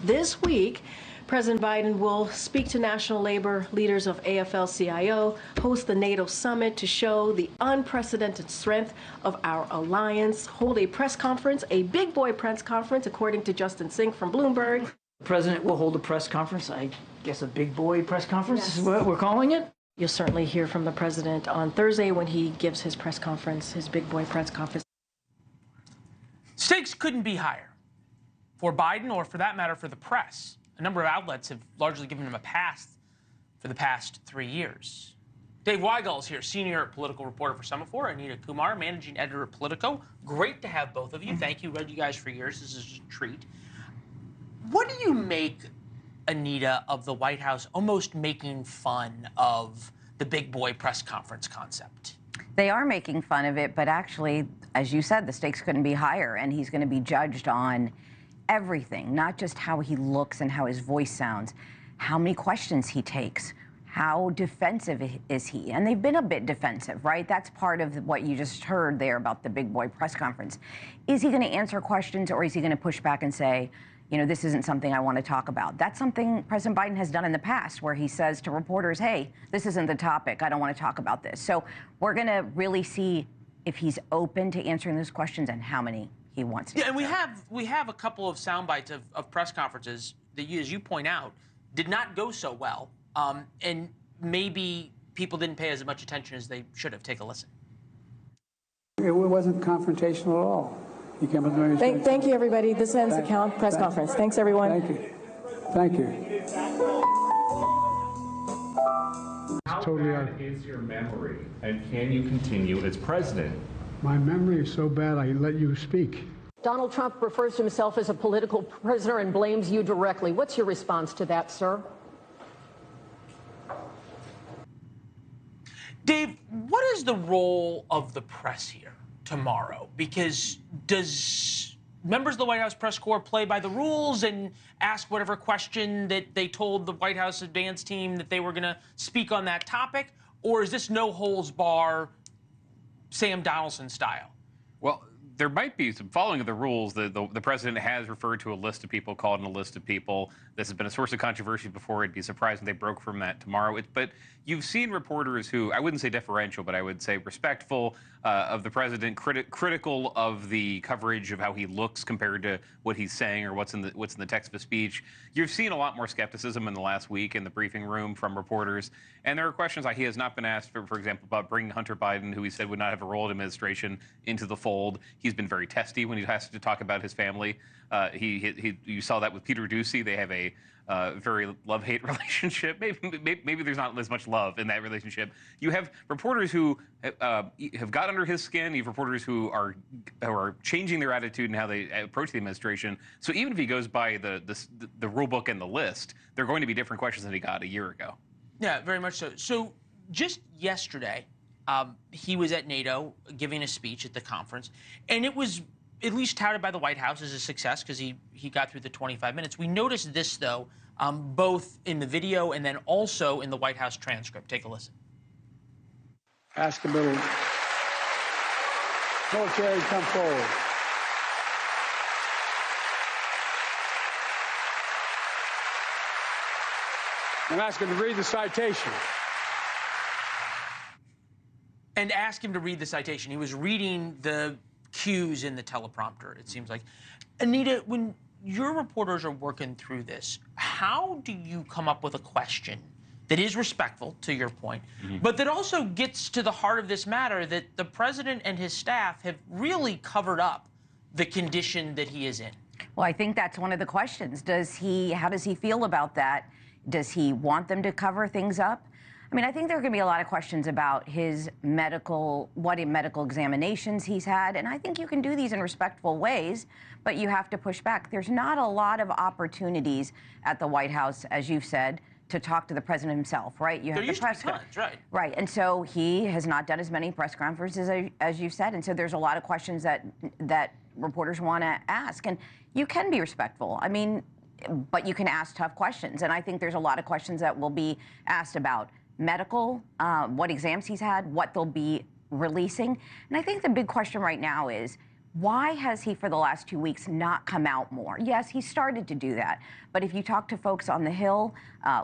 This week, President Biden will speak to national labor leaders of AFL-CIO, host the NATO summit to show the unprecedented strength of our alliance, hold a press conference, a big boy press conference, according to Justin Sink from Bloomberg. The president will hold a press conference, I guess a big boy press conference is what we're calling it. You'll certainly hear from the president on Thursday when he gives his press conference, his big boy press conference. Stakes couldn't be higher for Biden or, for that matter, for the press. A number of outlets have largely given him a pass for the past 3 years. Dave Weigel is here, senior political reporter for Semafor. Anita Kumar, managing editor at Politico. Great to have both of you. Thank you. Read you guys for years. This is a treat. What do you make, Anita, of the White House almost making fun of the big boy press conference concept? They are making fun of it, but actually, as you said, the stakes couldn't be higher, and he's going to be judged on everything, not just how he looks and how his voice sounds, how many questions he takes, how defensive is he? And they've been a bit defensive, right? That's part of what you just heard there about the big boy press conference. Is he going to answer questions, or is he going to push back and say, you know, this isn't something I want to talk about? That's something President Biden has done in the past, where he says to reporters, hey, this isn't the topic. I don't want to talk about this. So we're going to really see if he's open to answering those questions and how many he wants to. Yeah, and we have a couple of sound bites of press conferences that, as you point out, did not go so well. And maybe people didn't pay as much attention as they should have. Take a listen. It wasn't confrontational at all. He came with Thank you, everybody. This ends the press conference. Thanks, everyone. Thank you. Thank you. How bad is your memory, and can you continue as president? My memory is so bad I let you speak. Donald Trump refers to himself as a political prisoner and blames you directly. What's your response to that, sir? Dave, what is the role of the press here tomorrow? Because does members of the White House press corps play by the rules and ask whatever question that they told the White House advance team that they were going to speak on that topic? Or is this no holds bar, Sam Donaldson style? Well, there might be some following of the rules. The president has referred to a list of people, called in a list of people. This has been a source of controversy before. It'd be surprising if they broke from that tomorrow. But you've seen reporters who, I wouldn't say deferential, but I would say respectful of the president, critical of the coverage of how he looks compared to what he's saying or what's in the text of a speech. You've seen a lot more skepticism in the last week in the briefing room from reporters. And there are questions like he has not been asked, for example, about bringing Hunter Biden, who he said would not have a role in administration, into the fold. He's been very testy when he has to talk about his family. You saw that with Peter Doocy. They have a very love-hate relationship. Maybe there's not as much love in that relationship. You have reporters who have got under his skin. You have reporters who are changing their attitude and how they approach the administration. So even if he goes by the rule book and the list, there are going to be different questions than he got a year ago. Yeah, very much so. So just yesterday, he was at NATO giving a speech at the conference, and it was at least touted by the White House as a success because he got through the 25 minutes. We noticed this, though, both in the video and then also in the White House transcript. Take a listen. Ask a little military come forward. I'm asking him to read the citation. And ask him to read the citation. He was reading the cues in the teleprompter, it seems like. Anita, when your reporters are working through this, how do you come up with a question that is respectful, to your point, but that also gets to the heart of this matter, that the president and his staff have really covered up the condition that he is in? Well, I think that's one of the questions. How does he feel about that? Does he want them to cover things up? I mean, I think there are going to be a lot of questions about his medical examinations he's had, and I think you can do these in respectful ways, but you have to push back. There's not a lot of opportunities at the White House, as you've said, to talk to the president himself, right? You have the press conference, right? Right, and so he has not done as many press conferences as you said, and so there's a lot of questions that reporters want to ask, and you can be respectful. I mean, but you can ask tough questions, and I think there's a lot of questions that will be asked about medical, what exams he's had, what they'll be releasing. And I think the big question right now is, Why has he, for the last 2 weeks, not come out more? Yes, he started to do that. But if you talk to folks on the Hill,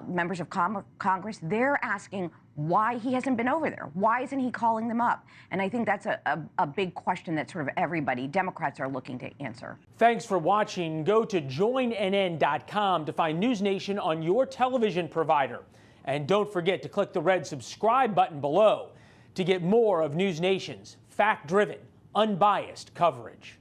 members of Congress, they're asking why he hasn't been over there. Why isn't he calling them up? And I think that's a big question that sort of everybody, Democrats, are looking to answer. Thanks for watching. Go to joinnn.com to find NewsNation on your television provider. And don't forget to click the red subscribe button below to get more of NewsNation's fact-driven, unbiased coverage.